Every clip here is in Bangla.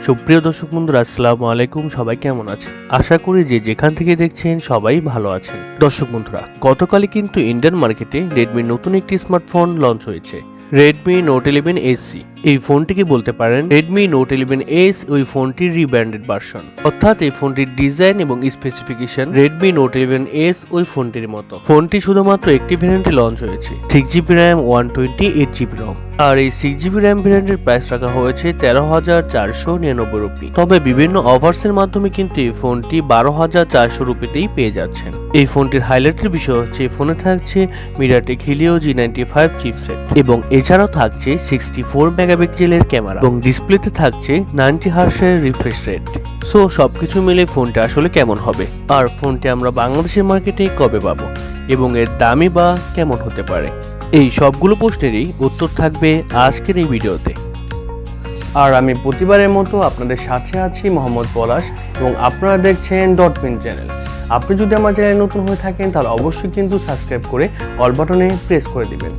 সুপ্রিয় দর্শক বন্ধুরা, আসসালামু আলাইকুম। সবাই কেমন আছেন? আশা করি যে যেখান থেকে দেখছেন সবাই ভালো আছেন। দর্শক বন্ধুরা, গতকালই কিন্তু ইন্ডিয়ান মার্কেটে রেডমির নতুন একটি স্মার্টফোন লঞ্চ হয়েছে, রেডমি নোট 11 SE। এই ফোনটিকে বলতে পারেন রেডমি নোট 11 ওই ফোনটির রিব্র্যান্ডেড ভার্সন, অর্থাৎ এই ফোনটির ডিজাইন এবং স্পেসিফিকেশন রেডমি নোট 11 ওই ফোনটির মতো। ফোনটি শুধুমাত্র একটি ভ্যারিয়েন্টে লঞ্চ হয়েছে, 6GB RAM 128GB ROM। আর এই 6GB RAM ভ্যারিয়েন্টের প্রাইস রাখা হয়েছে 13,499 রুপি। তবে বিভিন্ন অফার্সের মাধ্যমে কিন্তু এই ফোনটি 12,400 রুপিতেই পেয়ে যাচ্ছেন। এই ফোনটির হাইলাইটের বিষয় হচ্ছে এই ফোনে থাকছে Mediatek Helio G95 চিপসেট এবং এছাড়াও থাকছে 64 মেগাপিক্সেলের ক্যামেরা এবং ডিসপ্লেতে থাকছে 90 হার্টজের রিফ্রেশ রেট। সো সবকিছু মিলে ফোনটি আসলে কেমন হবে, আর ফোনটি আমরা বাংলাদেশের মার্কেটে কবে পাবো এবং এর দামই বা কেমন হতে পারে, এই সবগুলো প্রশ্নেরই উত্তর থাকবে আজকের এই ভিডিওতে। আর আমি প্রতিবারের মতো আপনাদের সাথে আছি মোহাম্মদ পলাশ, এবং আপনারা দেখছেন ডটপিন চ্যানেল। আপনি যদি আমার চ্যানেলে নতুন হয়ে থাকেন তাহলে অবশ্যই কিন্তু সাবস্ক্রাইব করে অল বাটনে প্রেস করে দিবেন।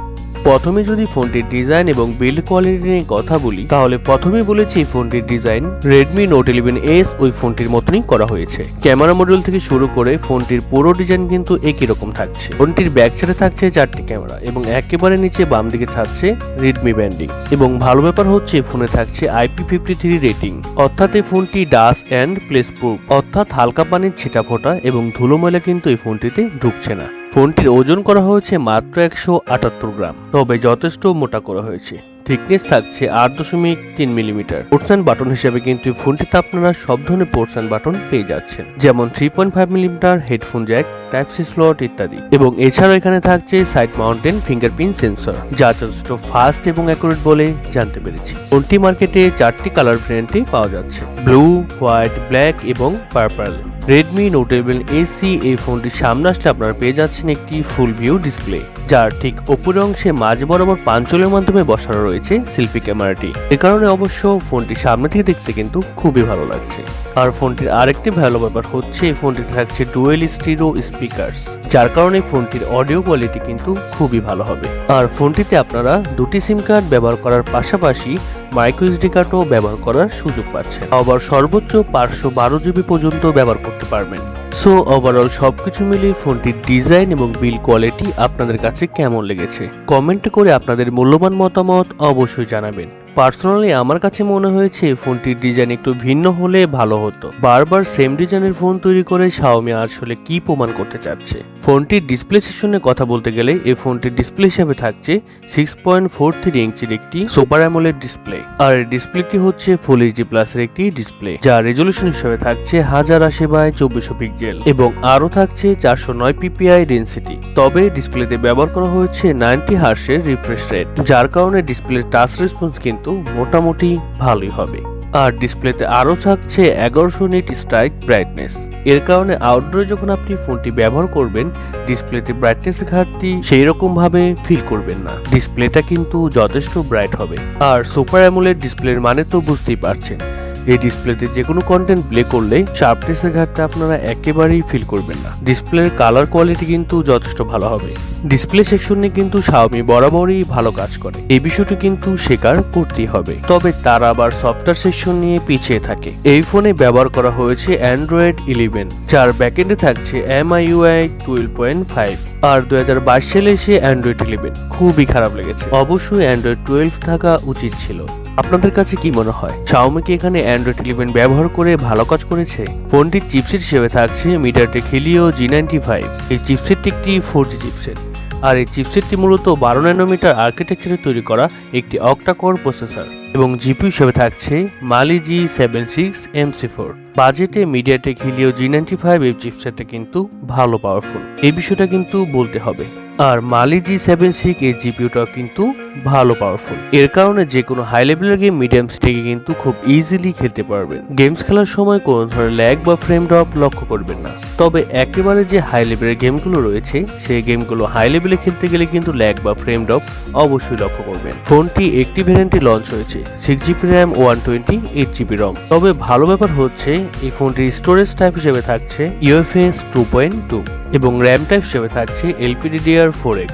প্রথমে যদি ফোনটির ডিজাইন এবং বিল্ড কোয়ালিটি নিয়ে কথা বলি, তাহলে প্রথমেই বলেছি এই ফোনটির ডিজাইন রেডমি নোট 11 ওই ফোনটির মতনই করা হয়েছে। ক্যামেরা মডিউল থেকে শুরু করে ফোনটির পুরো ডিজাইন কিন্তু একই রকম থাকছে। ফোনটির ব্যাক সাইডে থাকছে 4টি ক্যামেরা এবং একেবারে নিচে বাম দিকে থাকছে রেডমি ব্যান্ডিং। এবং ভালো ব্যাপার হচ্ছে ফোনে থাকছে IP53 রেটিং, অর্থাৎ এই ফোনটি ডাস্ট অ্যান্ড প্লেস প্রুফ, অর্থাৎ হালকা পানির ছিটা ফোটা এবং ধুলো ময়লা কিন্তু এই ফোনটিতে ঢুকছে না। ফোনটির ওজন করা হয়েছে মাত্র 178 গ্রাম, তবে যথেষ্ট মোটা করা হয়েছে। থিকনেস থাকছে 8.3 মিলিমিটার। পোর্টস বাটন হিসেবে কিন্তু ফোনটিতে আপনারা সব ধরনের পোর্টস বাটন পেয়ে যাচ্ছেন, যেমন 3.5 millimetre headphone jack, type C slot ইত্যাদি। এবং এছাড়াও এখানে থাকছে সাইড মাউন্টেন ফিঙ্গারপ্রিন্ট সেন্সর, যা যথেষ্ট ফাস্ট এবং অ্যাকুরেট বলে জানতে পেরেছি। ফোনটি মার্কেটে 4টি কালার ভ্যারিয়েন্টে পাওয়া যাচ্ছে, ব্লু, হোয়াইট, ব্ল্যাক এবং পার্পল। রেডমি নোট 11 এই ফোনটির সামনে আসলে আপনারা পেয়ে যাচ্ছেন একটি ফুল ভিউ ডিসপ্লে, যার ঠিক উপরের অংশে মাঝ বরাবর পাঞ্চলের মাধ্যমে বসানো রয়েছে সেলফি ক্যামেরাটি। এ কারণে অবশ্য ফোনটি সামনে থেকে দেখতে কিন্তু খুবই ভালো লাগছে। আর ফোনটির আরেকটি ভালো ব্যাপার হচ্ছে এই ফোনটিতে থাকছে ডুয়েল স্টিরিও স্পিকারস, যার কারণে ফোনটির অডিও কোয়ালিটি কিন্তু খুবই ভালো হবে। আর ফোনটিতে আপনারা দুটি সিম কার্ড ব্যবহার করার পাশাপাশি মাইক্রো SD কার্ডও ব্যবহার করার সুযোগ পাচ্ছেন। আবার সর্বোচ্চ 512 GB পর্যন্ত ব্যবহার করতে পারবেন। সো ওভারঅল সবকিছু মিলিয়ে ফোনটির ডিজাইন এবং বিল্ড কোয়ালিটি আপনাদের কাছে কেমন লেগেছে কমেন্ট করে আপনাদের মূল্যবান মতামত অবশ্যই জানাবেন। পার্সোনালি আমার কাছে মনে হয়েছে ফোনটির ডিজাইন একটু ভিন্ন হলে ভালো হতো। বারবার সেম ডিজাইনের ফোন তৈরি করে Xiaomi আসলে কি প্রমাণ করতে চাচ্ছে। ফোনটির ডিসপ্লে সেকশনে কথা বলতে গেলে এই ফোনটির ডিসপ্লে হিসেবে থাকছে 6.43 ইঞ্চির একটি সুপার AMOLED ডিসপ্লে। আর এই ডিসপ্লেটি হচ্ছে ফুল HD প্লাসের একটি ডিসপ্লে, যা রেজলিউশন হিসেবে থাকছে 1080x2400 পিক্সেল এবং আরো থাকছে 409 ppi ডেনসিটি। তবে ডিসপ্লেতে ব্যবহার করা হয়েছে 90 হার্টজের রিফ্রেশ রেট, যার কারণে ডিসপ্লের টাচ রেসপন্স কিন্তু মোটামুটি ভালোই হবে। আর ডিসপ্লেতে আরো থাকছে 1100 নিট স্ট্রাইক ব্রাইটনেস। এর কারণে আউটডোরে যখন আপনি ফোনটি ব্যবহার করবেন ডিসপ্লেতে ব্রাইটনেসের ঘাটতি সেই রকম ভাবে ফিল করবেন না, ডিসপ্লেটা কিন্তু যথেষ্ট ব্রাইট হবে। আর সুপার AMOLED ডিসপ্লের মানে তো বুঝতেই পারছেন, এই ডিসপ্লেতে যে কোনো কন্টেন্ট প্লে করলে শার্পনেসের ঘাটতি আপনারা একেবারেই ফিল করবেন না। ডিসপ্লের কালার কোয়ালিটি কিন্তু যথেষ্ট ভালো হবে। ডিসপ্লে সেকশনে কিন্তু Xiaomi বরাবরই ভালো কাজ করে, এই বিষয়টি কিন্তু স্বীকার করতেই হবে। তবে তারা আবার সফটওয়্যার সেকশন নিয়ে পিছিয়ে থাকে। এই ফোনে ব্যবহার করা হয়েছে Android 11, যার ব্যাকএন্ডে থাকছে MIUI 12.5। আর 2022 সালে এসে Android 11 খুবই খারাপ লেগেছে। অবশ্যই Android 12 থাকা উচিত ছিল। আপনাদের কাছে কি মনে হয়, Xiaomi কি এখানে Android 11 ব্যবহার করে ভালো কাজ করেছে? ফোনটির চিপসেট হিসেবে থাকছে Mediatek Helio G95। এই চিপসেটটি একটি 4G চিপসেট, আর এই চিপসেটটি মূলত 12 ন্যানোমিটার আর্কিটেকচারে তৈরি করা একটি Octa-core প্রসেসর এবং জিপিইউ হিসেবে থাকছে Mali G76 MC4। বাজেটে Mediatek Helio G95 এই চিপসেটটা কিন্তু ভালো পাওয়ারফুল, এই বিষয়টা কিন্তু বলতে হবে। আর Mali G76 এর জিপিইউটাও কিন্তু ভালো পাওয়ারফুল। এর কারণে যে কোনো হাই লেভেলের গেম মিডিয়াম স্পিডে কিন্তু খুব ইজিলি খেলতে পারবেন। গেমস খেলার সময় কোনো ধরনের ল্যাগ বা ফ্রেম ড্রপ লক্ষ্য করবেন না। তবে একেবারে যে হাই লেভেলের গেমগুলো রয়েছে সেই গেমগুলো হাই লেভেলে খেলতে গেলে কিন্তু ল্যাগ বা ফ্রেম ড্রপ অবশ্যই লক্ষ্য করবেন। ফোনটি একটি ভ্যারিয়েন্টে লঞ্চ হয়েছে, 6GB RAM 128GB ROM। তবে ভালো ব্যাপার হচ্ছে এই ফোনটির স্টোরেজ টাইপ হিসেবে থাকছে UFS 2.2 এবং র্যাম টাইপ হিসেবে থাকছে LPDDR4X।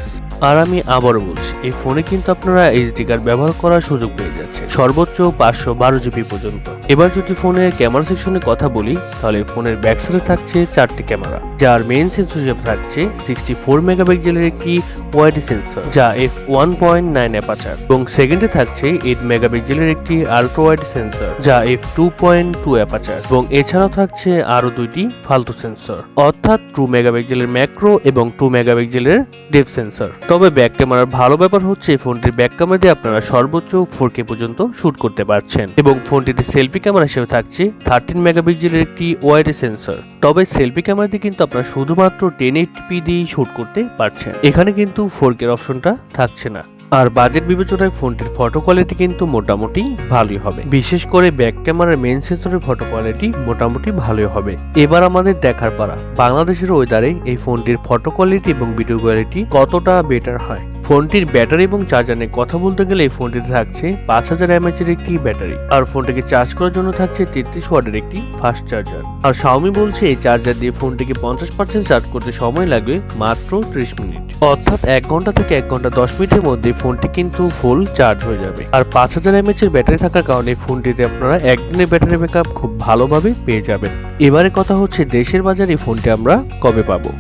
আর আমি আবারও বলছি, এই ফোনে কিন্তু আপনারা এইচডি কার্ড ব্যবহার করার সুযোগ পেয়ে যাচ্ছে সর্বোচ্চ 512 জিবি পর্যন্ত। এবার যদি ফোনের ক্যামেরা সেকশনে কথা বলি, তাহলে ফোনের ব্যাক সাইডে থাকছে 4টি ক্যামেরা, যার মেইন সেন্সর হিসেবে থাকছে 64 মেগাপিক্সেলের একটি ওয়াইড সেন্সর যা f1.9 অ্যাপারচার, এবং সেকেন্ডে থাকছে 8 মেগাপিক্সেলের একটি আল্ট্রা ওয়াইড সেন্সর যা f2.2 অ্যাপারচার, এবং এছাড়াও থাকছে আরো দুইটি ফালতু সেন্সর, অর্থাৎ 2 মেগাপিক্সেলের ম্যাক্রো এবং 2 মেগাপিক্সেলের ডেপথ সেন্সর। তবে ব্যাক ক্যামেরার ভালো ব্যাপার হচ্ছে ফোনটির ব্যাক ক্যামেরা দিয়ে আপনারা সর্বোচ্চ 4K পর্যন্ত শুট করতে পারছেন, এবং ফোনটিতে সেলফি ক্যামেরা হিসেবে থাকছে 13 মেগাপিক্সেলের একটি ওয়াইড সেন্সর। তবে সেলফি ক্যামেরা দিয়ে কিন্তু আপনারা শুধুমাত্র 1080p দিয়ে শুট করতে পারছেন, এখানে কিন্তু 4K এর অপশনটা থাকছে না। আর বাজেট বিবেচনায় ফোনটির ফটো কোয়ালিটি কিন্তু মোটামুটি ভালোই হবে, বিশেষ করে ব্যাক ক্যামেরার মেইন সেন্সরের ফটো কোয়ালিটি মোটামুটি ভালোই হবে। এবার আমাদের দেখার পালা বাংলাদেশের ওয়েদারে এই ফোনটির ফটো কোয়ালিটি এবং ভিডিও কোয়ালিটি কতটা বেটার হয়। ফোনটির ব্যাটারি এবং চার্জার নিয়ে কথা বলতে গেলে এই ফোনটিতে থাকছে 5000 mAh এর একটি ব্যাটারি, আর ফোনটিকে চার্জ করার জন্য থাকছে 33 ওয়াটের একটি ফাস্ট চার্জার। আর Xiaomi বলছে এই চার্জার দিয়ে ফোনটিকে 50% চার্জ করতে সময় লাগবে মাত্র 30 মিনিট, অর্থাৎ 1 ঘন্টা থেকে 1 ঘন্টা 10 মিনিটের মধ্যে ফোনটি কিন্তু ফুল চার্জ হয়ে যাবে। আর 5000 mAh এর ব্যাটারি থাকার কারণে ফোনটিতে আপনারা একদিনের ব্যাটারি ব্যাকআপ খুব ভালোভাবে পেয়ে যাবেন। এবারে কথা হচ্ছে দেশের বাজারে এই ফোনটি আমরা কবে পাবো।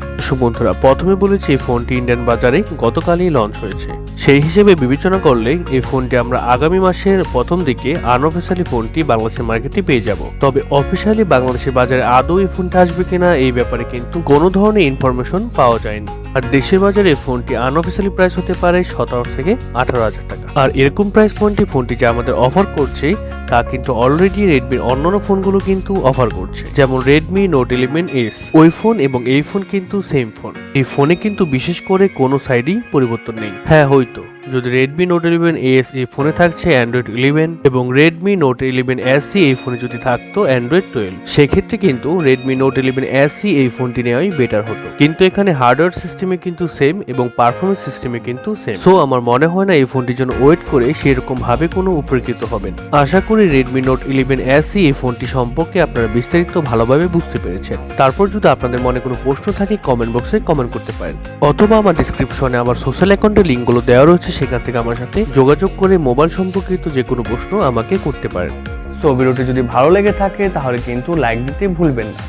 বন্ধুরা, প্রথমে বলেছি এই ফোনটি ইন্ডিয়ান বাজারে গতকালই লঞ্চ হয়েছে, সেই হিসেবে বিবেচনা করলে এই ফোনটি আমরা আগামী মাসের প্রথম দিকে আনঅফিশিয়ালি ফোনটি বাংলাদেশের মার্কেটে পেয়ে যাব। তবে অফিশিয়ালি বাংলাদেশের বাজারে আদৌ এই ফোনটি আসবে কিনা এই ব্যাপারে কিন্তু কোনো ধরনের ইনফরমেশন পাওয়া যায়নি। আর দেশের বাজারে ফোনটি আনঅফিশিয়ালি প্রাইস হতে পারে 17 থেকে 18,000 টাকা। আর এরকম প্রাইস ফোনটি যা আমাদের অফার করছে তা কিন্তু অলরেডি রেডমির অন্যান্য ফোনগুলো কিন্তু অফার করছে, যেমন রেডমি নোট 11s। ওই ফোন এবং এই ফোন কিন্তু সেম ফোন। এই ফোনে কিন্তু বিশেষ করে কোনো সাইডই পরিবর্তন নেই। হ্যাঁ, হয়তো যদি রেডমি নোট 11s এই ফোনে থাকছে অ্যান্ড্রয়েড 11 এবং রেডমি নোট 11 SE এই ফোনে যদি থাকতো অ্যান্ড্রয়েড 12, সেক্ষেত্রে কিন্তু রেডমি নোট 11 SE এই ফোনটি নেওয়াই বেটার হতো। কিন্তু এখানে হার্ডওয়্যার সিস্টেমে কিন্তু সেম এবং পারফরমেন্স সিস্টেমে কিন্তু সেম। সো আমার মনে হয় না এই ফোনটির জন্য ওয়েট করে সেরকম ভাবে কোনো উপকৃত হবেন। আশা করি রেডমি নোট 11 SE এই ফোনটি সম্পর্কে আপনারা বিস্তারিত ভালোভাবে বুঝতে পেরেছেন। তারপর যদি আপনাদের মনে কোনো প্রশ্ন থাকে কমেন্ট বক্সে কমেন্ট করতে পারেন, অথবা আমার ডেসক্রিপশনে আমার সোশ্যাল অ্যাকাউন্টের লিঙ্কগুলো দেওয়া রয়েছে, সেখান থেকে আমার সাথে যোগাযোগ করে মোবাইল সম্পর্কিত যে কোনো প্রশ্ন আমাকে করতে পারেন। সো ভিডিওটি যদি ভালো লেগে থাকে তাহলে কিন্তু লাইক দিতে ভুলবেন না,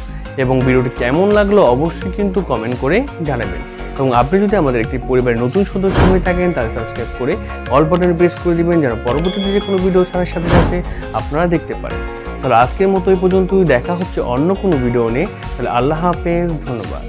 এবং ভিডিওটি কেমন লাগলো অবশ্যই কিন্তু কমেন্ট করে জানাবেন। এবং আপনি যদি আমাদের একটি পরিবারের নতুন সদস্য হয়ে থাকেন তাহলে সাবস্ক্রাইব করে অল বাটনে প্রেস করে দিবেন, যেন পরবর্তীতে যে কোনো ভিডিও ছাড়ার সাথে সাথে আপনারা দেখতে পারেন। তাহলে আজকের মতো এই পর্যন্তই, দেখা হচ্ছে অন্য কোনো ভিডিও নিয়ে। তাহলে আল্লাহ হাফেজ, ধন্যবাদ।